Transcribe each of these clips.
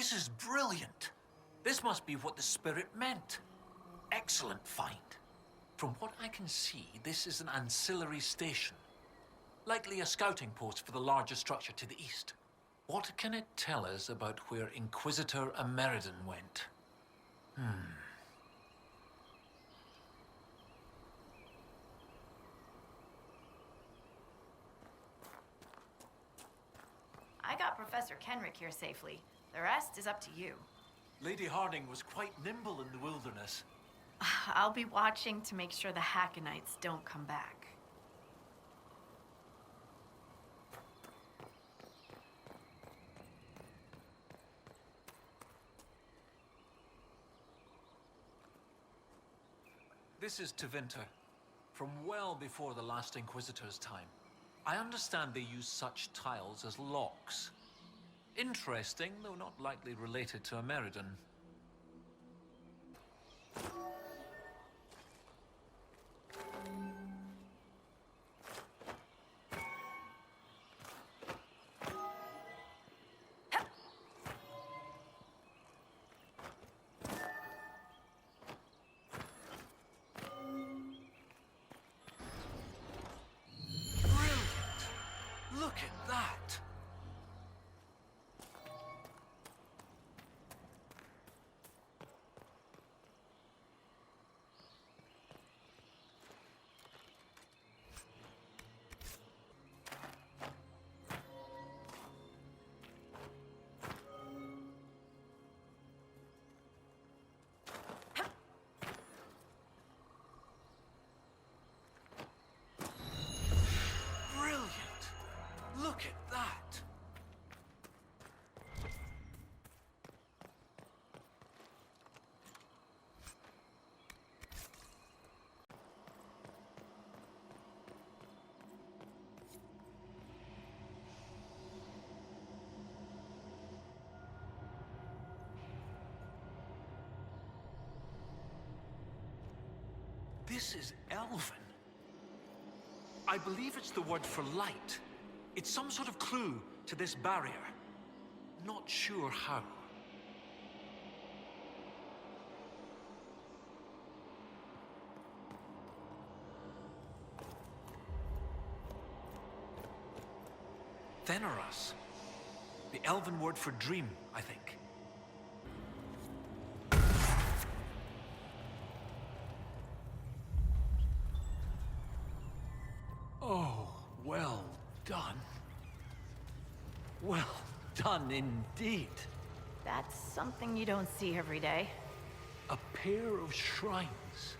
This is brilliant. This must be what the spirit meant. Excellent find. From what I can see, this is an ancillary station. Likely a scouting post for the larger structure to the east. What can it tell us about where Inquisitor Ameridan went? I got Professor Kenrick here safely. The rest is up to you. Lady Harding was quite nimble in the wilderness. I'll be watching to make sure the Hackonites don't come back. This is Tevinter, from well before the last Inquisitor's time. I understand they use such tiles as locks. Interesting, though not likely related to Ameridan. Look at that! Look at that! This is Elven. I believe it's the word for light. It's some sort of clue to this barrier. Not sure how. Veneras. The Elven word for dream, I think. Oh, well done. Well done indeed. That's something you don't see every day. A pair of shrines.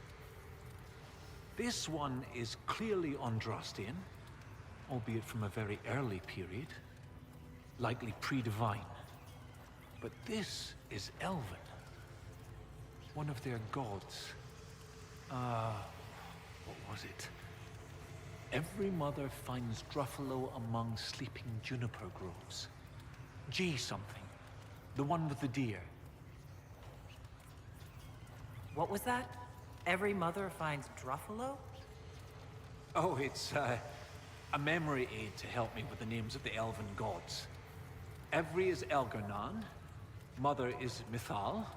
This one is clearly Andrastian, albeit from a very early period, likely pre-divine. But this is Elven, one of their gods. What was it? Every mother finds Druffalo among sleeping juniper groves. G something. The one with the deer. What was that? Every mother finds Druffalo? Oh, it's a memory aid to help me with the names of the elven gods. Every is Elgernan, mother is Mithal,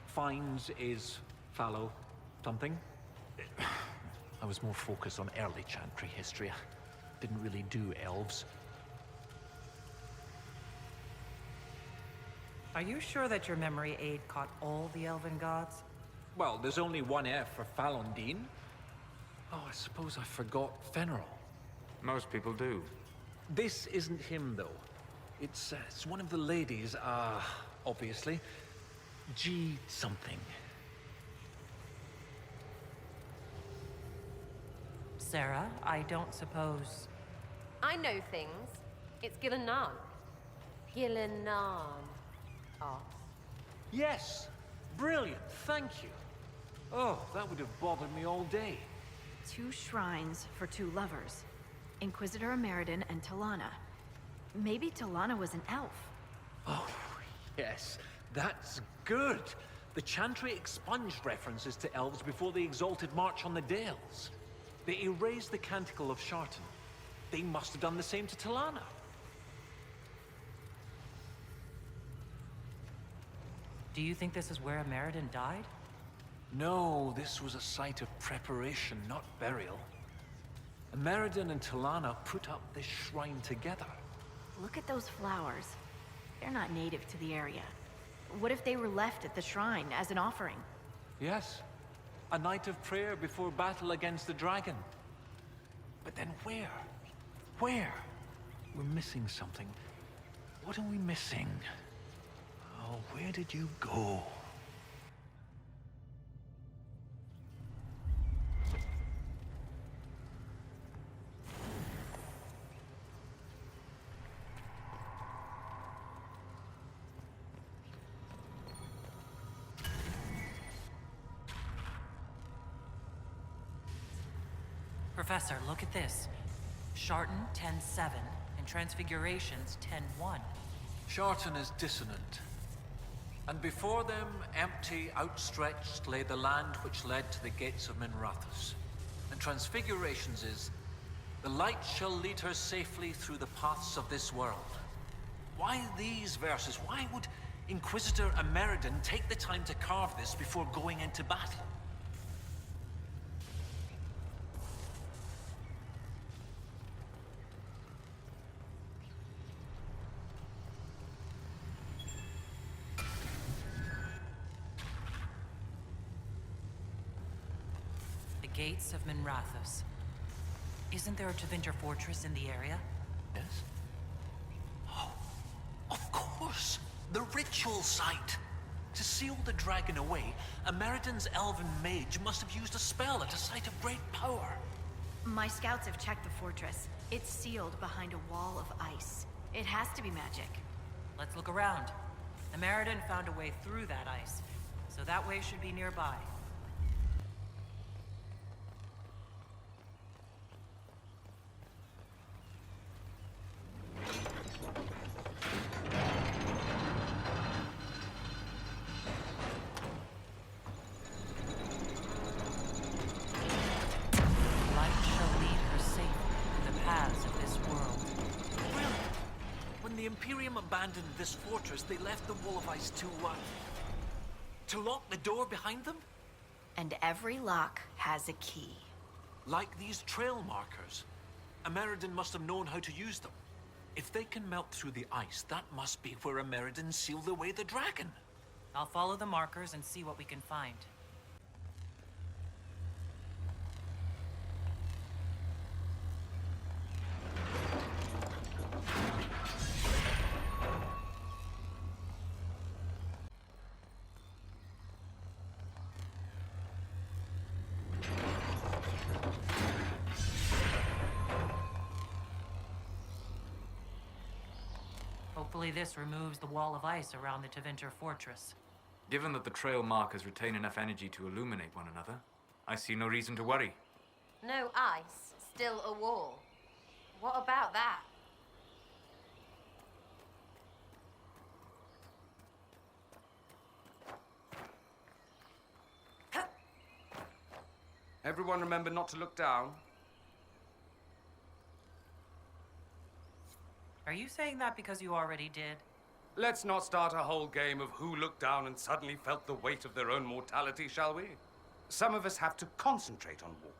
finds is Fallow something. I was more focused on early Chantry history. I didn't really do elves. Are you sure that your memory aid caught all the elven gods? Well, there's only one F for Falondine. Oh, I suppose I forgot Fenrir. Most people do. This isn't him, though. It's one of the ladies, obviously. G something. Sarah, I don't suppose... I know things. It's Gillenan. Gillenan. Oh. Yes! Brilliant, thank you. Oh, that would have bothered me all day. 2 shrines for 2 lovers. Inquisitor Ameridan and Talana. Maybe Talana was an elf. Oh, yes. That's good. The Chantry expunged references to elves before the Exalted March on the Dales. They erased the Canticle of Shartan. They must have done the same to Talana. Do you think this is where Ameridan died? No, this was a site of preparation, not burial. Ameridan and Talana put up this shrine together. Look at those flowers. They're not native to the area. What if they were left at the shrine as an offering? Yes, a night of prayer before battle against the dragon. But then where? Where? We're missing something. What are we missing? Oh, where did you go? Professor, look at this. Sharton 10-7 and Transfigurations 10-1. Sharton is dissonant. And before them, empty, outstretched, lay the land which led to the gates of Minrathous. And Transfigurations is, the light shall lead her safely through the paths of this world. Why these verses? Why would Inquisitor Ameridan take the time to carve this before going into battle? Gates of Minrathous. Isn't there a Tevinter fortress in the area? Yes? Oh, of course! The ritual site! To seal the dragon away, Ameridan's elven mage must have used a spell at a site of great power. My scouts have checked the fortress. It's sealed behind a wall of ice. It has to be magic. Let's look around. Ameridan found a way through that ice, so that way should be nearby. Abandoned this fortress, they left the wall of ice to lock the door behind them? And every lock has a key. Like these trail markers. Ameridan must have known how to use them. If they can melt through the ice, that must be where Ameridan sealed away the dragon. I'll follow the markers and see what we can find. Hopefully this removes the wall of ice around the Tevinter fortress. Given that the trail markers retain enough energy to illuminate one another, I see no reason to worry. No ice, still a wall. What about that? Everyone remember not to look down. Are you saying that because you already did? Let's not start a whole game of who looked down and suddenly felt the weight of their own mortality, shall we? Some of us have to concentrate on walking.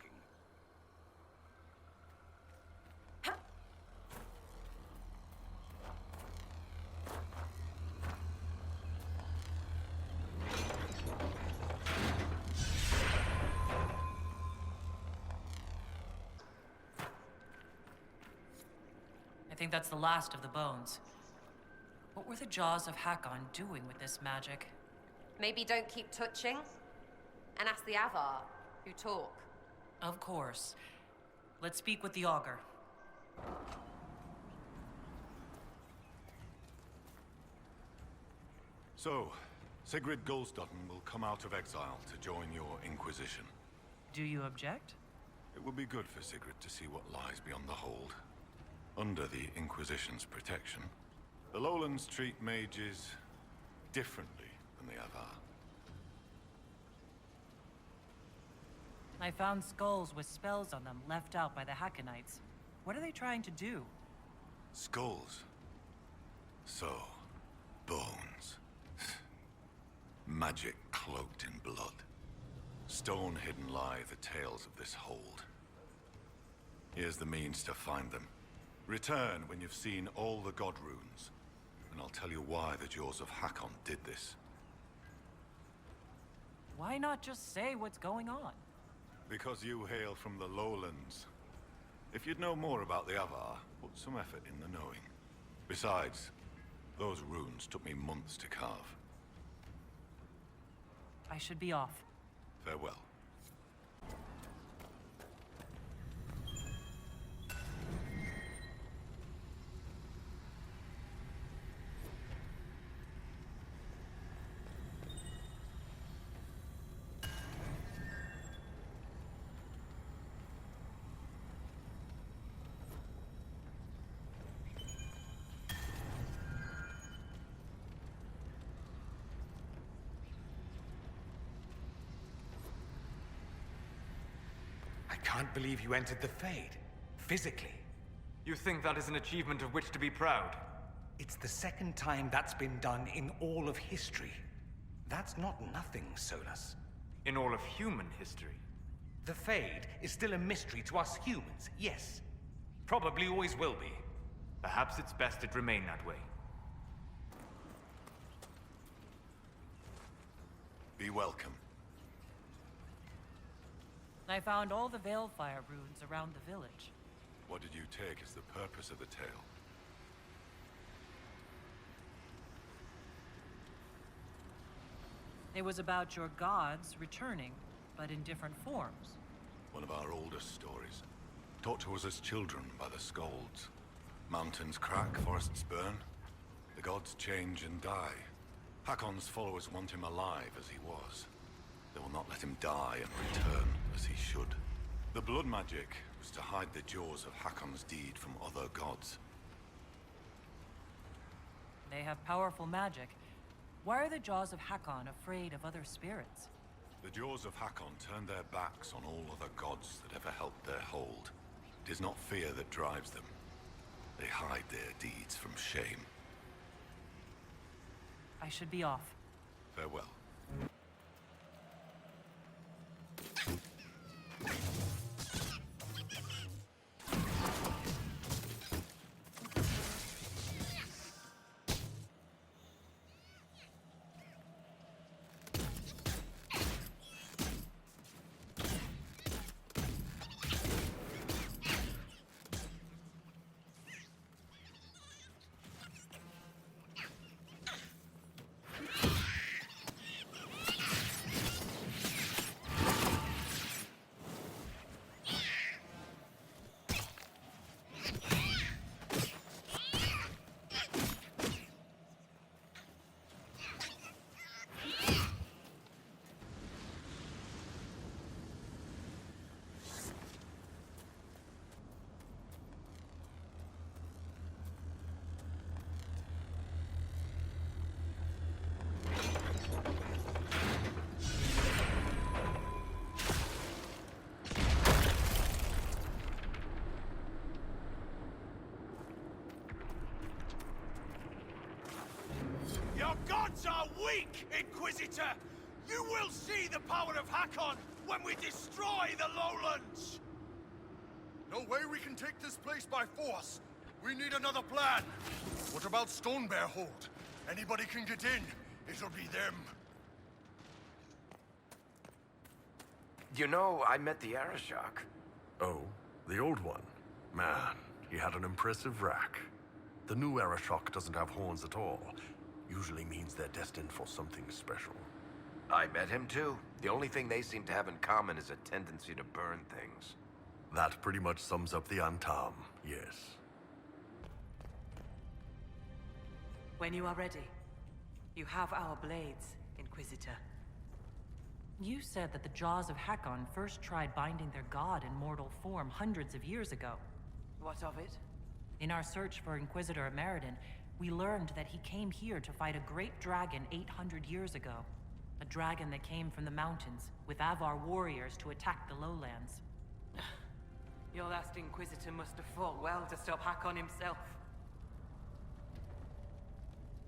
I think that's the last of the bones. What were the Jaws of Hakon doing with this magic? Maybe don't keep touching? And ask the avvar, who talk. Of course. Let's speak with the augur. So, Sigrid Goldsdotten will come out of exile to join your Inquisition. Do you object? It will be good for Sigrid to see what lies beyond the hold. Under the Inquisition's protection, the Lowlands treat mages differently than the avvar. I found skulls with spells on them left out by the Hakonites. What are they trying to do? Skulls. So, bones. Magic cloaked in blood. Stone hidden lie the tales of this hold. Here's the means to find them. Return when you've seen all the god runes, and I'll tell you why the Jaws of Hakon did this. Why not just say what's going on? Because you hail from the lowlands. If you'd know more about the avvar, put some effort in the knowing. Besides, those runes took me months to carve. I should be off. Farewell. I can't believe you entered the Fade. Physically. You think that is an achievement of which to be proud? It's the second time that's been done in all of history. That's not nothing, Solus. In all of human history? The Fade is still a mystery to us humans, yes. Probably always will be. Perhaps it's best it remain that way. Be welcome. I found all the Veilfire runes around the village. What did you take as the purpose of the tale? It was about your gods returning, but in different forms. One of our oldest stories. Taught to us as children by the Skalds. Mountains crack, forests burn. The gods change and die. Hakon's followers want him alive as he was. They will not let him die and return as he should. The blood magic was to hide the jaws of Hakon's deed from other gods. They have powerful magic. Why are the Jaws of Hakon afraid of other spirits? The jaws of Hakon turned their backs on all other gods that ever helped their hold. It is not fear that drives them. They hide their deeds from shame. I should be off. Farewell. Your gods are weak, Inquisitor! You will see the power of Hakon when we destroy the lowlands! No way we can take this place by force. We need another plan. What about Stonebear Hold? Anybody can get in. It'll be them. You know, I met the Arashok. Oh, the old one? Man, he had an impressive rack. The new Arashok doesn't have horns at all. Usually means they're destined for something special. I met him too. The only thing they seem to have in common is a tendency to burn things. That pretty much sums up the Antam, yes. When you are ready, you have our blades, Inquisitor. You said that the Jaws of Hakon first tried binding their god in mortal form hundreds of years ago. What of it? In our search for Inquisitor Ameridan, we learned that he came here to fight a great dragon 800 years ago. A dragon that came from the mountains, with avvar warriors to attack the lowlands. Your last Inquisitor must have fought well to stop Hakon himself.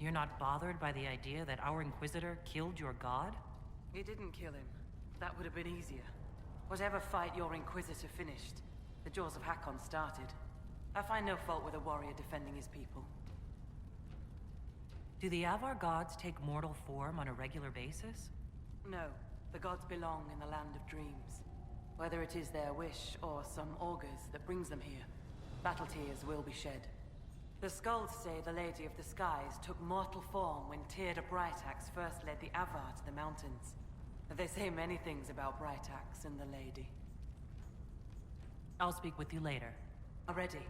You're not bothered by the idea that our Inquisitor killed your god? He didn't kill him. That would have been easier. Whatever fight your Inquisitor finished, the Jaws of Hakon started. I find no fault with a warrior defending his people. Do the Avvar gods take mortal form on a regular basis? No, the gods belong in the land of dreams. Whether it is their wish or some augurs that brings them here, battle tears will be shed. The skulls say the Lady of the Skies took mortal form when Tyrda Brightaxe first led the Avvar to the mountains. They say many things about Brightaxe and the Lady. I'll speak with you later. Already.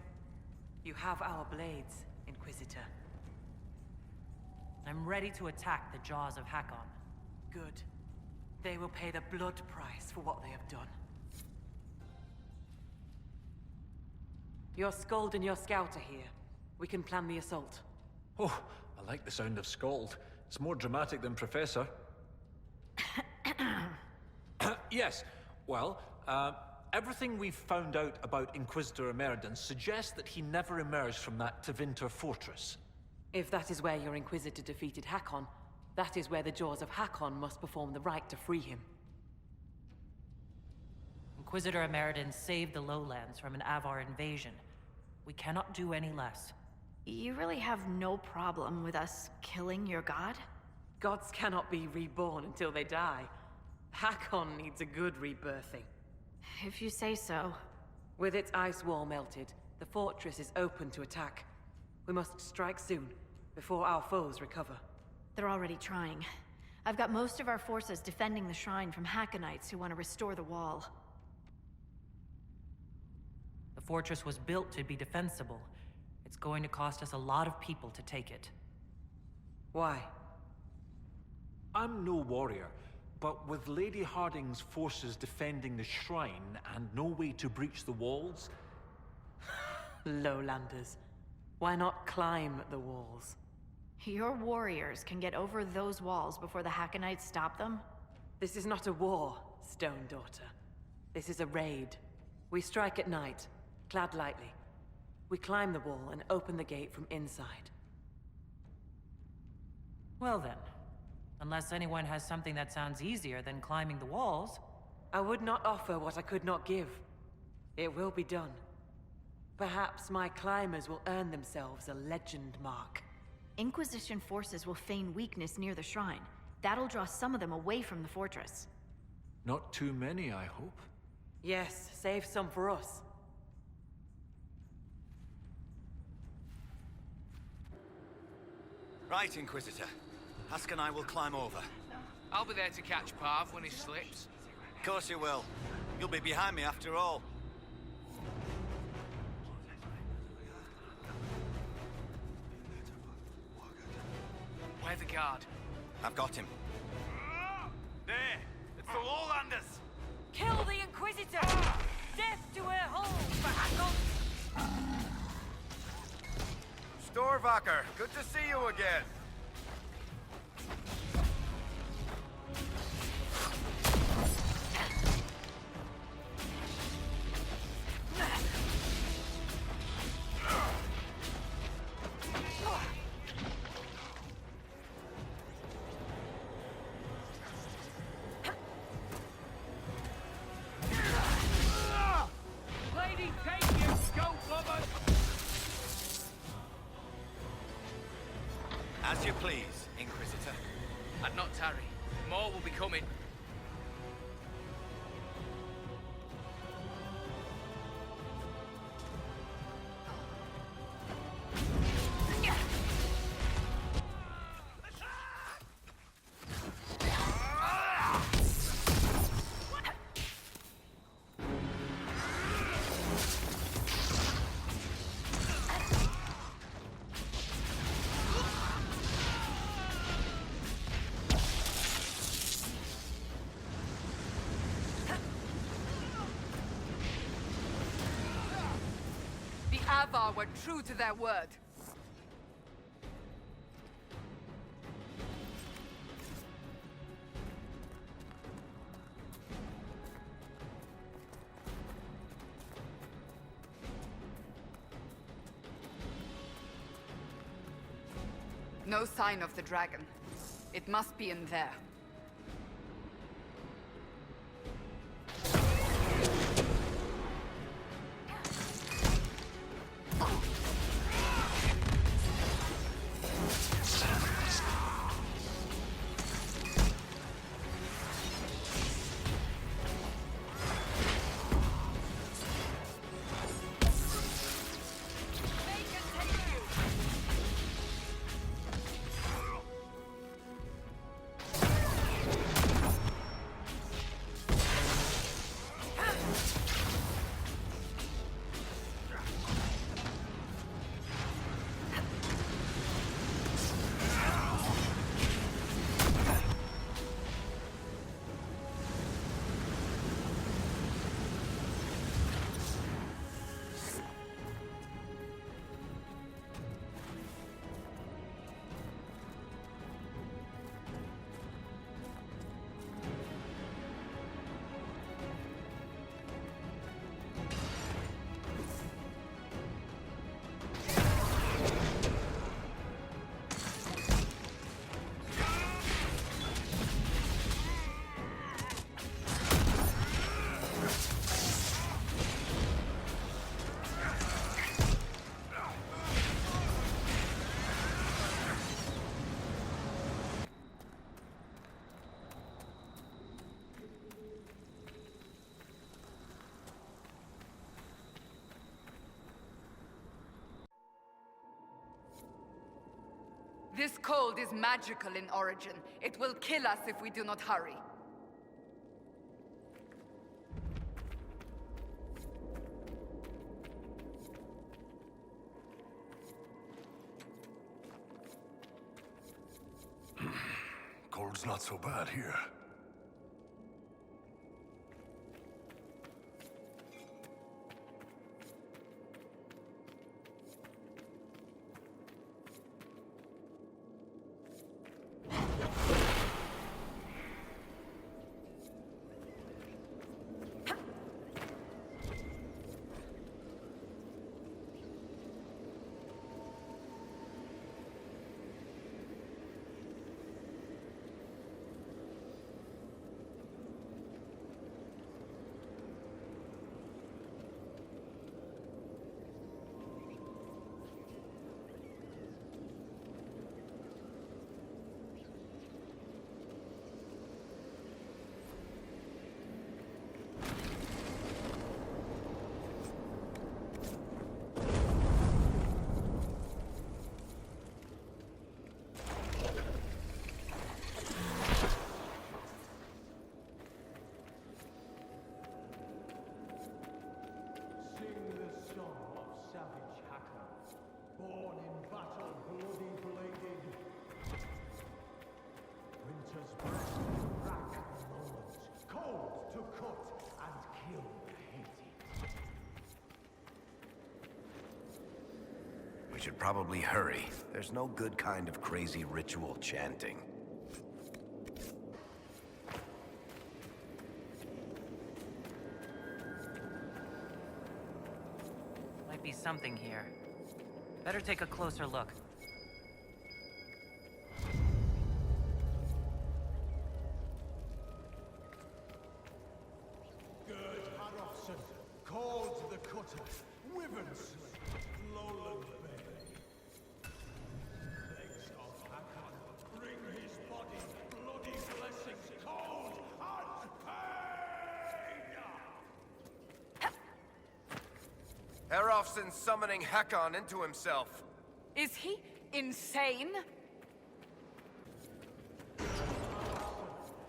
You have our blades, Inquisitor. I'm ready to attack the Jaws of Hakon. Good. They will pay the blood price for what they have done. Your Skald and your Scout are here. We can plan the assault. Oh, I like the sound of Skald. It's more dramatic than Professor. Yes, well, everything we've found out about Inquisitor Emeridon suggests that he never emerged from that Tevinter fortress. If that is where your Inquisitor defeated Hakon, that is where the Jaws of Hakon must perform the rite to free him. Inquisitor Emeridon saved the lowlands from an Avvar invasion. We cannot do any less. You really have no problem with us killing your god? Gods cannot be reborn until they die. Hakon needs a good rebirthing. If you say so. With its ice wall melted, the fortress is open to attack. We must strike soon, before our foes recover. They're already trying. I've got most of our forces defending the shrine from Hakkonites who want to restore the wall. The fortress was built to be defensible. It's going to cost us a lot of people to take it. Why? I'm no warrior, but with Lady Harding's forces defending the shrine and no way to breach the walls... Lowlanders. Why not climb the walls? Your warriors can get over those walls before the Hakkonites stop them? This is not a war, Stone Daughter. This is a raid. We strike at night, clad lightly. We climb the wall and open the gate from inside. Well then, unless anyone has something that sounds easier than climbing the walls... I would not offer what I could not give. It will be done. Perhaps my climbers will earn themselves a legend mark. Inquisition forces will feign weakness near the shrine. That'll draw some of them away from the fortress. Not too many, I hope. Yes, save some for us. Right, Inquisitor. Hask and I will climb over. I'll be there to catch Parv when he slips. Of course you will. You'll be behind me after all. Where's the guard? I've got him. There! It's the Lowlanders! Kill the Inquisitor! Death to her hold for Hakon! Storvaker, good to see you again. Lady, take you! Go, Bubba! As you please, Inquisitor. I'd not tarry. More will be coming. Avvar were true to their word. No sign of the dragon. It must be in there. This cold is magical in origin. It will kill us if we do not hurry. Cold's not so bad here. We should probably hurry. There's no good kind of crazy ritual chanting. Might be something here. Better take a closer look. Gerd Harrofson, called the Cutter, Wyvernsley, Lowland Bay. Legs of Hakon, bring his body, bloody blessings, cold and pain! Herofson's summoning Hakon into himself. Is he insane?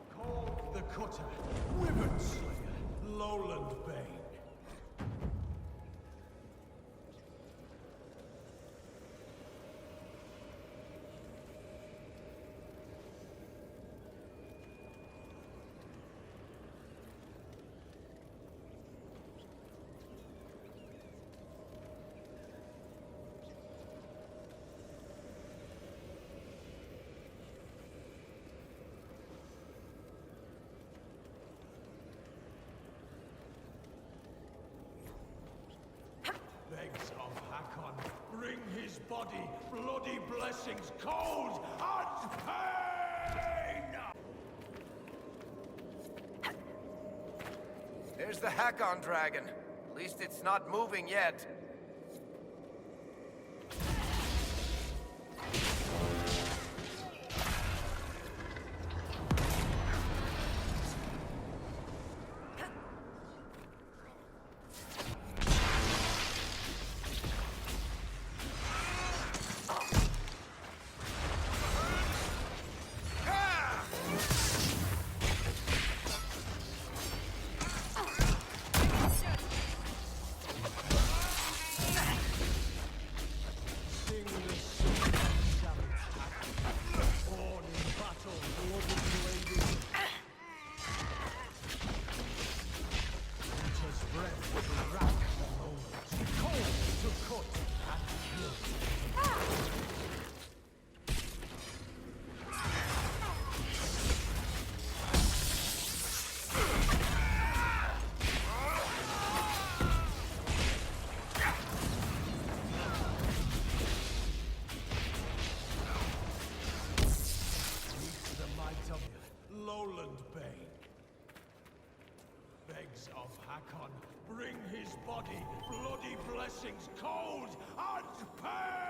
Called the Cutter, Wyvernslayer, Lowland Bay. body bloody blessings, cold and pain! There's the Hakon dragon. At least it's not moving yet. Lowland Bane begs of Hakon, bring his body bloody blessings, cold and pain!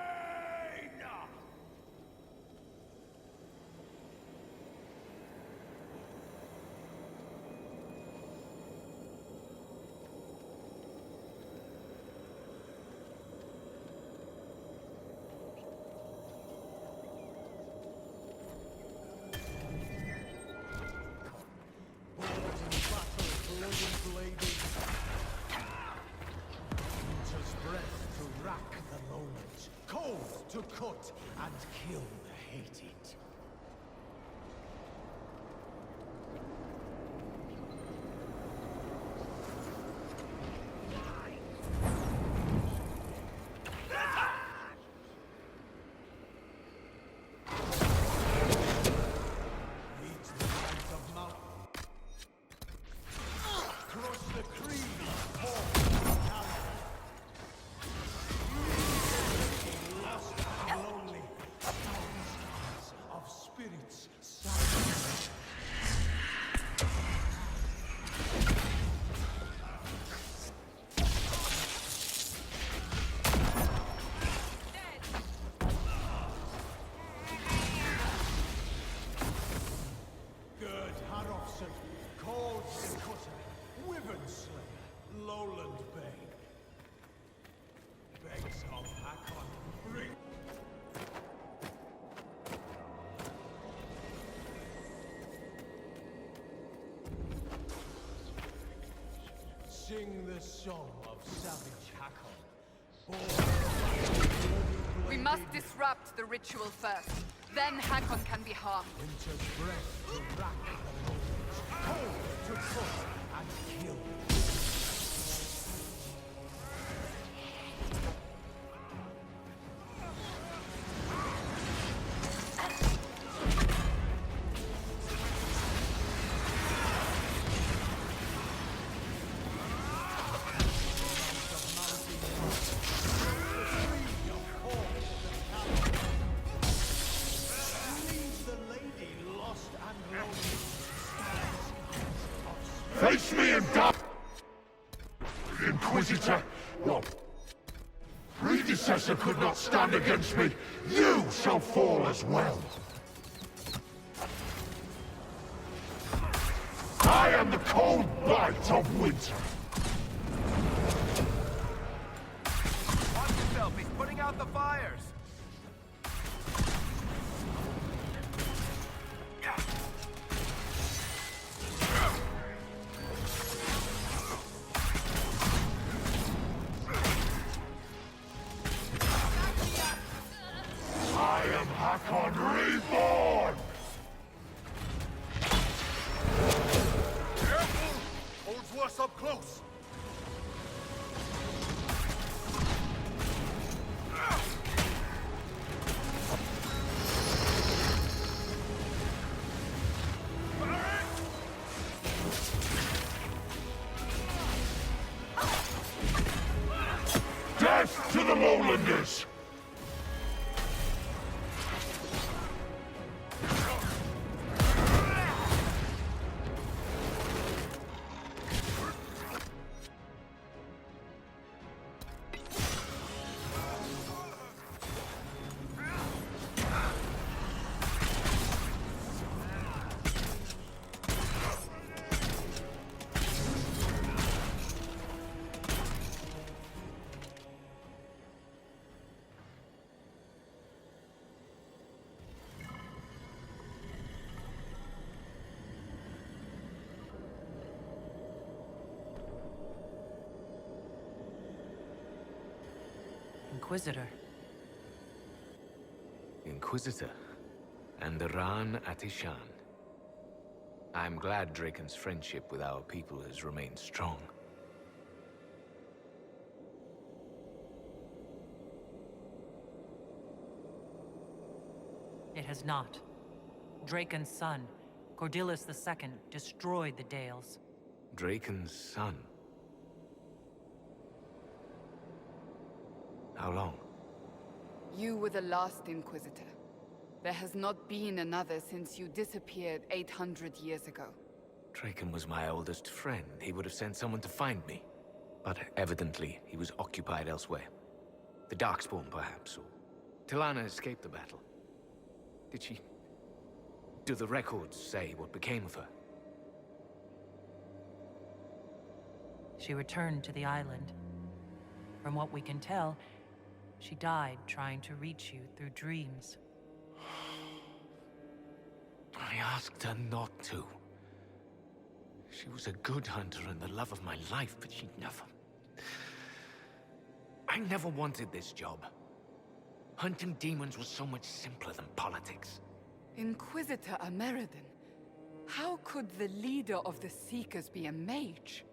To cut and kill the hated. Meet the light of Mount. Cross the creed of lost and lonely, thousands of spirits silent. Gerd Harofson, called the Cutter, Wyvern Slayer, Lowland Bane. Begs of Hakon, bring... Sing the song of savage Hakon. We must disrupt the ritual first. Then Hakon can be harmed. Winter's breath to rack the bones, cold to cut and kill. Face me and die! Inquisitor! Your predecessor could not stand against me. You shall fall as well. I am the cold bite of winter. Watch yourself, he's putting out the fires! I am Hakon Reborn! Careful! Holds worse up close! Death to the Lowlanders! Inquisitor. Inquisitor. And Iran Atishan. I'm glad Draken's friendship with our people has remained strong. It has not. Draken's son, Cordelis II, destroyed the Dales. Draken's son? How long? You were the last Inquisitor. There has not been another since you disappeared 800 years ago. Draken was my oldest friend. He would have sent someone to find me. But evidently, he was occupied elsewhere. The Darkspawn, perhaps, or... Tilana escaped the battle. Did she... Do the records say what became of her? She returned to the island. From what we can tell, she died trying to reach you through dreams. I asked her not to. She was a good hunter and the love of my life, but she never... I never wanted this job. Hunting demons was so much simpler than politics. Inquisitor Ameridan, how could the leader of the Seekers be a mage?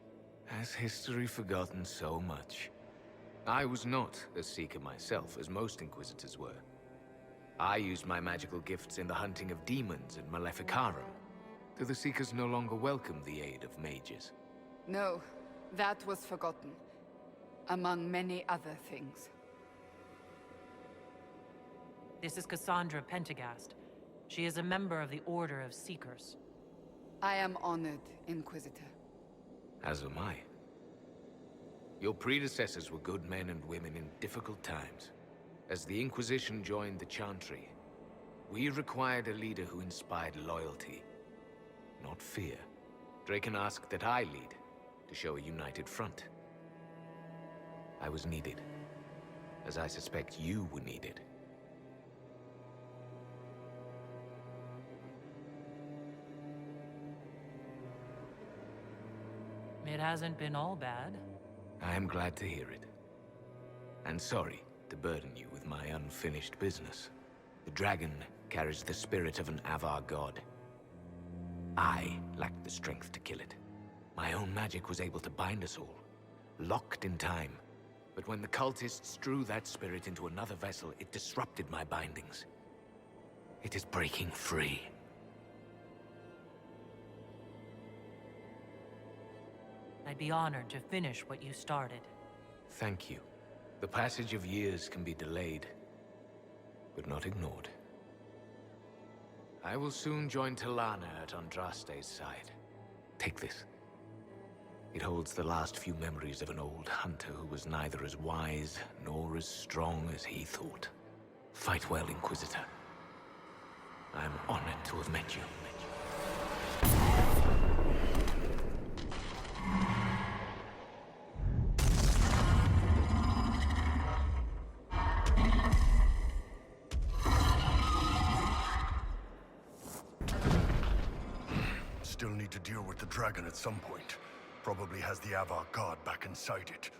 Has history forgotten so much? I was not a Seeker myself, as most Inquisitors were. I used my magical gifts in the hunting of demons and Maleficarum. Do the Seekers no longer welcome the aid of mages? No, that was forgotten. Among many other things. This is Cassandra Pentagast. She is a member of the Order of Seekers. I am honored, Inquisitor. As am I. Your predecessors were good men and women in difficult times. As the Inquisition joined the Chantry, we required a leader who inspired loyalty, not fear. Draken asked that I lead, to show a united front. I was needed, as I suspect you were needed. It hasn't been all bad. I am glad to hear it. And sorry to burden you with my unfinished business. The dragon carries the spirit of an avvar god. I lacked the strength to kill it. My own magic was able to bind us all, locked in time. But when the cultists drew that spirit into another vessel, it disrupted my bindings. It is breaking free. I'd be honored to finish what you started. Thank you. The passage of years can be delayed, but not ignored. I will soon join Tilana at Andraste's side. Take this. It holds the last few memories of an old hunter who was neither as wise nor as strong as he thought. Fight well, Inquisitor. I am honored to have met you. Still need to deal with the dragon at some point. Probably has the avvar god back inside it.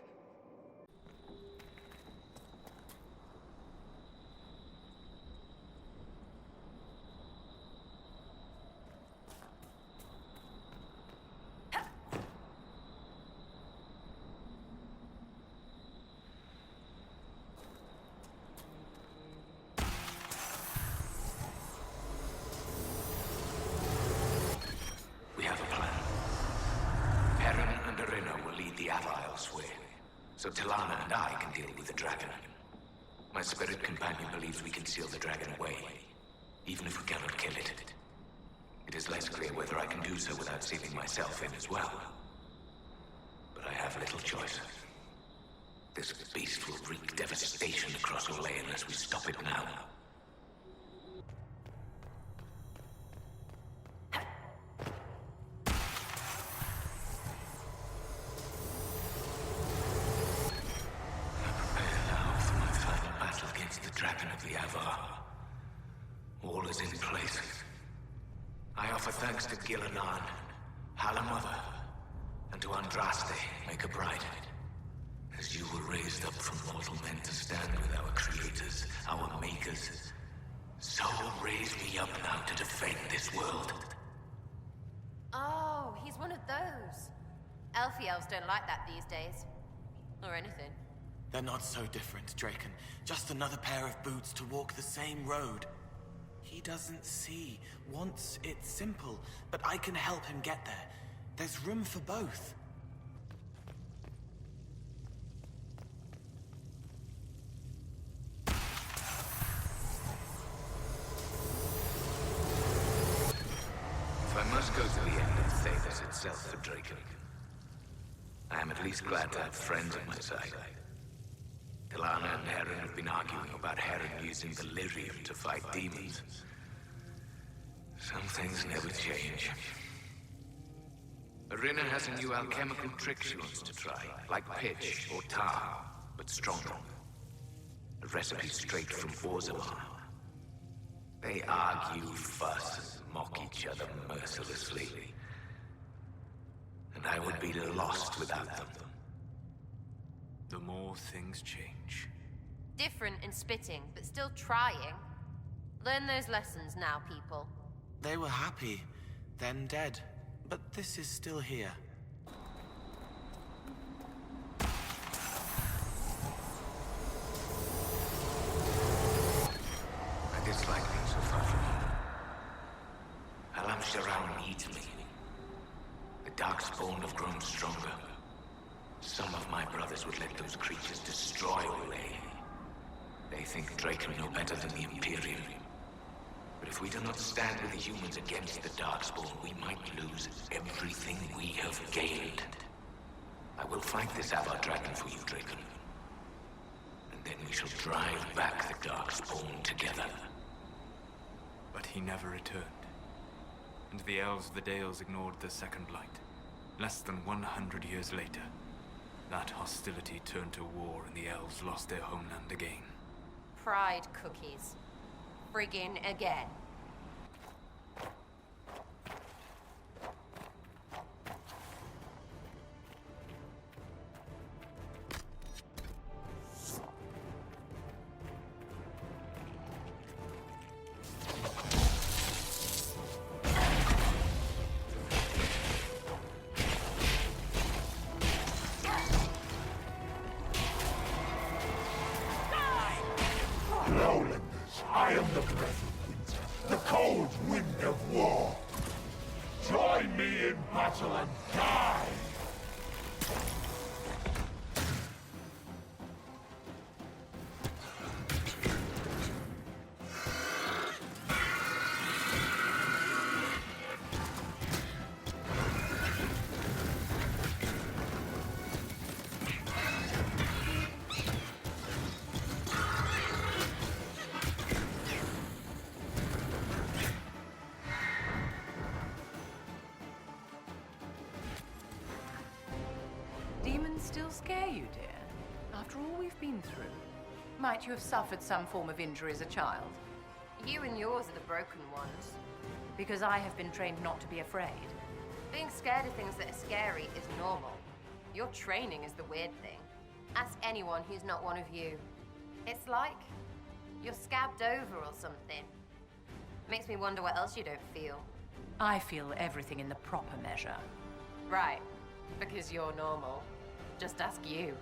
So Tilana and I can deal with the dragon. My spirit companion believes we can seal the dragon away, even if we cannot kill it. It is less clear whether I can do so without sealing myself in as well. But I have little choice. This beast will wreak devastation across Olay unless we stop it now. Dragon of the Avvar. All is in place. I offer thanks to Gilanan, Halamother, and to Andraste, Maker Bride. As you were raised up from mortal men to stand with our creators, our makers, so raise me up now to defend this world. Oh, he's one of those. Elfie elves don't like that these days. Or anything. They're not so different, Draken. Just another pair of boots to walk the same road. He doesn't see, wants it simple, but I can help him get there. There's room for both. If I must go to the end of Thedas itself for Draken, I am at least glad to have friends on my side. Ilana and Heron have been arguing about Heron using the lyrium to fight demons. Some things never change. Irina has a new alchemical trick she wants to try, like pitch or tar, but stronger. A recipe straight from Orzammar. They argue, fuss, mock each other mercilessly. And I would be lost without them. The more things change. Different and spitting, but still trying. Learn those lessons now, people. They were happy, then dead. But this is still here. I dislike being so far from home. Alam Sharan needs me. The Darkspawn have grown stronger. Some of my brothers would let those creatures destroy Olay. They think Draken know better than the Imperium. But if we do not stand with the humans against the Darkspawn, we might lose everything we have gained. I will fight this avvar dragon for you, Draken. And then we shall drive back the Darkspawn together. But he never returned. And the elves of the Dales ignored the Second Light. Less than 100 years later, that hostility turned to war and the elves lost their homeland again. Pride cookies. Friggin' again. Lowlanders, I am the breath of winter, the cold wind of war. Join me in battle and die! Demons still scare you, dear? After all we've been through? Might you have suffered some form of injury as a child? You and yours are the broken ones. Because I have been trained not to be afraid. Being scared of things that are scary is normal. Your training is the weird thing. Ask anyone who's not one of you. It's like you're scabbed over or something. Makes me wonder what else you don't feel. I feel everything in the proper measure. Right, because you're normal. Just ask you.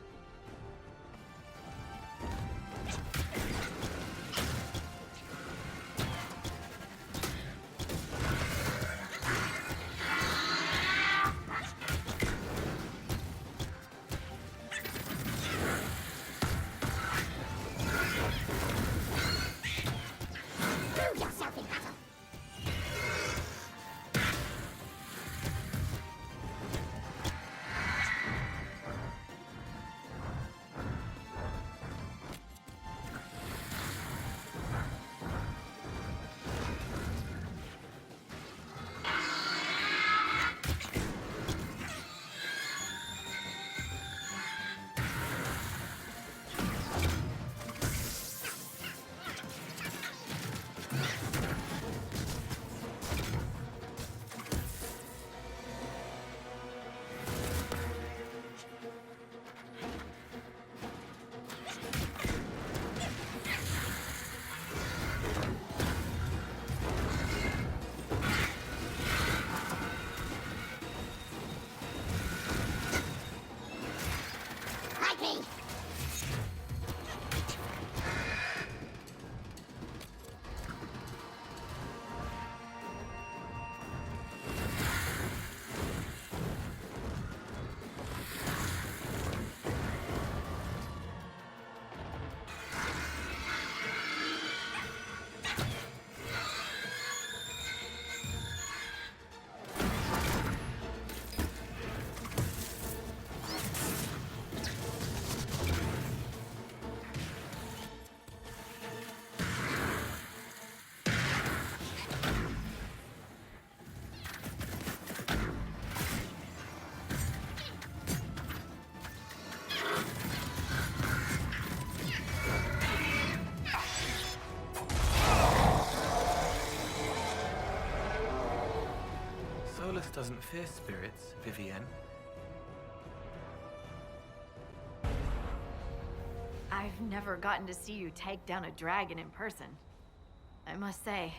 doesn't fear spirits, Vivienne. I've never gotten to see you take down a dragon in person. I must say,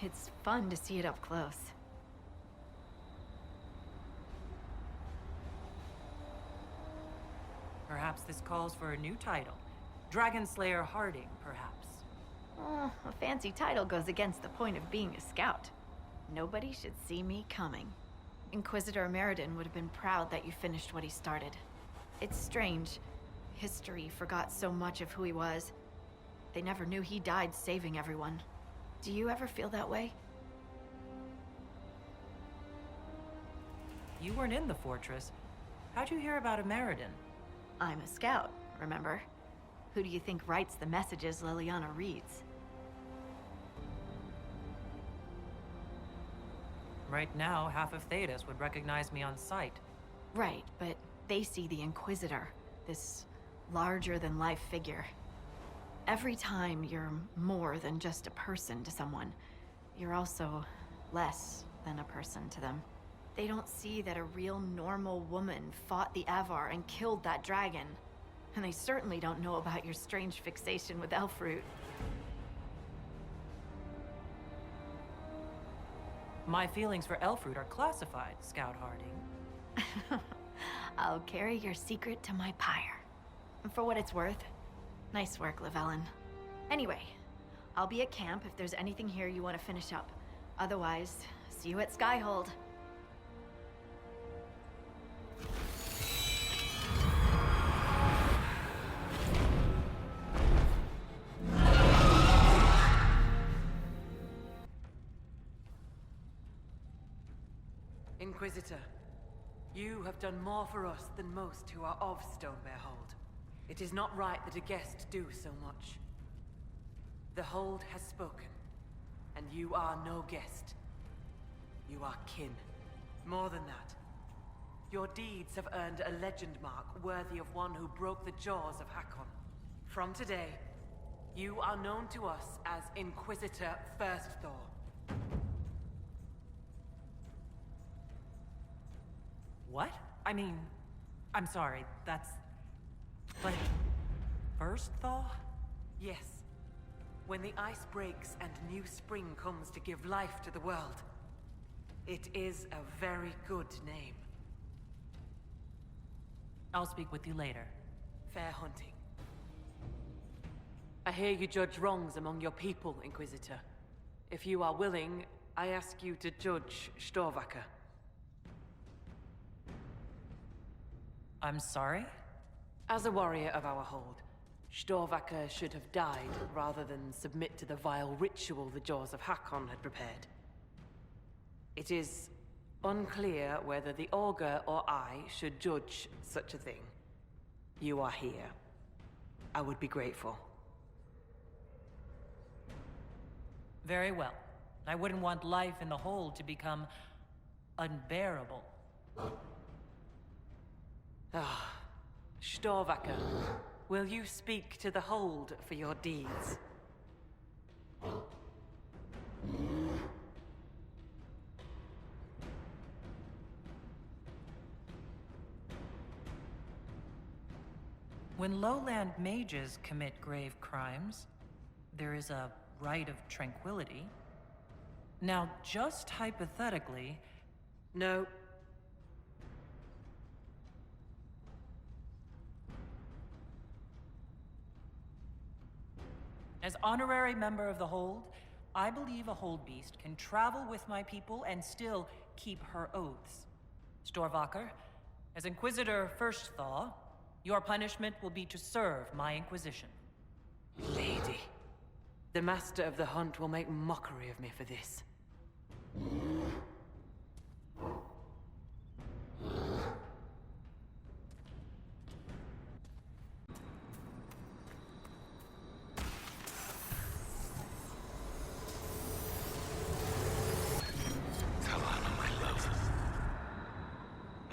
it's fun to see it up close. Perhaps this calls for a new title. Dragon Slayer Harding, perhaps. A fancy title goes against the point of being a scout. Nobody should see me coming. Inquisitor Meriden would have been proud that you finished what he started. It's strange. History forgot so much of who he was. They never knew he died saving everyone. Do you ever feel that way? You weren't in the fortress. How'd you hear about a Meriden? I'm a scout, remember? Who do you think writes the messages Liliana reads? Right now, half of Thedas would recognize me on sight. Right, but they see the Inquisitor, this larger-than-life figure. Every time you're more than just a person to someone, you're also less than a person to them. They don't see that a real normal woman fought the avvar and killed that dragon. And they certainly don't know about your strange fixation with Elfroot. My feelings for Elfroot are classified, Scout Harding. I'll carry your secret to my pyre. And for what it's worth, nice work, Llewellyn. Anyway, I'll be at camp if there's anything here you want to finish up. Otherwise, see you at Skyhold. Inquisitor, you have done more for us than most who are of Stonebear Hold. It is not right that a guest do so much. The Hold has spoken, and you are no guest. You are kin. More than that, your deeds have earned a legend mark worthy of one who broke the jaws of Hakon. From today, you are known to us as Inquisitor First Thor. What? I mean, I'm sorry, that's... But... First Thaw? Yes. When the ice breaks and new spring comes to give life to the world. It is a very good name. I'll speak with you later. Fair hunting. I hear you judge wrongs among your people, Inquisitor. If you are willing, I ask you to judge Storvaker. I'm sorry? As a warrior of our hold, Storvaker should have died rather than submit to the vile ritual the Jaws of Hakon had prepared. It is unclear whether the Augur or I should judge such a thing. You are here. I would be grateful. Very well. I wouldn't want life in the hold to become unbearable. Storvaker, will you speak to the hold for your deeds? When lowland mages commit grave crimes, there is a rite of tranquility. Now, just hypothetically... No. As honorary member of the Hold, I believe a Hold Beast can travel with my people and still keep her oaths. Storvaker, as Inquisitor First Thaw, your punishment will be to serve my Inquisition. Lady, the Master of the Hunt will make mockery of me for this.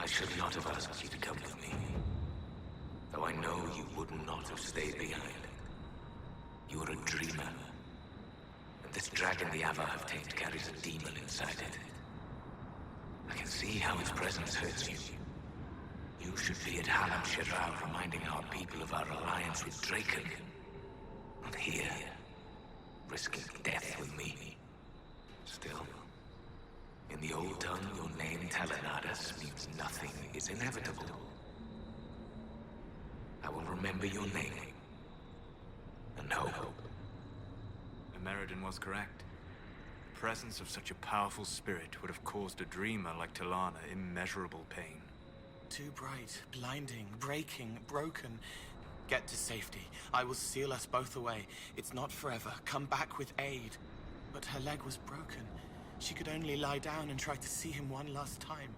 I should not have asked you to come with me. Though I know you would not have stayed behind. You are a dreamer. And this dragon the avvar have tamed carries a demon inside it. see how its presence hurts you. You should be at Halam Shiral reminding our people of our alliance with Draken. Not here, risking death with me. Still, in the old tongue, your name, Talanadas, means nothing is inevitable. I will remember your name. And hope. Emeridon was correct. The presence of such a powerful spirit would have caused a dreamer like Talana immeasurable pain. Too bright, blinding, breaking, broken. Get to safety. I will seal us both away. It's not forever. Come back with aid. But her leg was broken. She could only lie down and try to see him one last time.